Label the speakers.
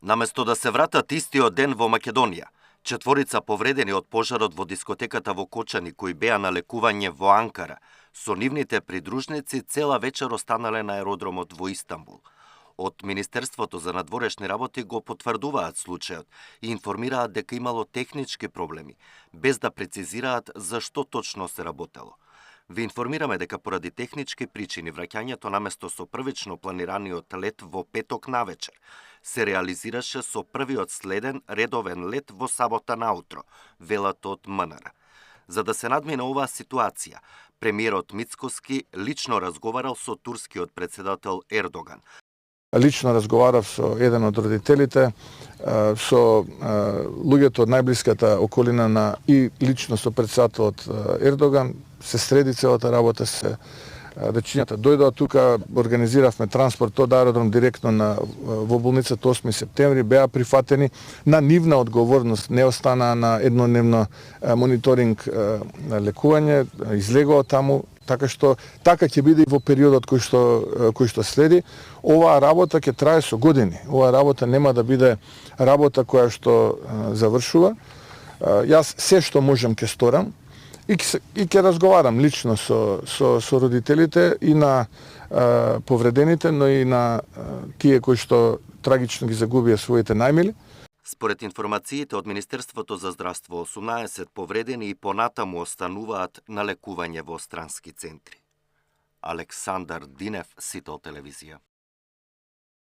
Speaker 1: Наместо да се вратат истиот ден во Македонија, четворица повредени од пожарот во дискотеката во Кочани кои беа на лекување во Анкара, со нивните придружници цела вечер останале на аеродромот во Истанбул. Од Министерството за надворешни работи го потврдуваат случајот и информираат дека имало технички проблеми, без да прецизираат за што точно се работело. Ви информираме дека поради технички причини враќањето наместо со првично планираниот лет во петок навечер се реализираше со првиот следен редовен лет во сабота наутро, велат од МНР. За да се надмине оваа ситуација, премиерот Мицкоски лично разговарал со турскиот председател Ердоган.
Speaker 2: Лично разговарав со еден од родителите, со луѓето од најблиската околина и лично со председателот Ердоган. Се среди целата работа, речињата дојдоа тука, организиравме транспорт од аеродром директно во болницата 8 септември, беа прифатени на нивна одговорност, не останаа на еднодневно мониторинг на лекување, излегоа таму, така ќе биде и во периодот кој што следи. Оваа работа ќе трае со години. Оваа работа нема да биде работа која што завршува. Јас се што можам ќе сторам и ќе разговарам лично со родителите и на повредените, но и на тие кои што трагично ги загубија своите најмили.
Speaker 1: Според информациите од Министерството за здравство, 18 повредени и понатаму остануваат на лекување во странски центри. Александар Динев, Сител телевизија.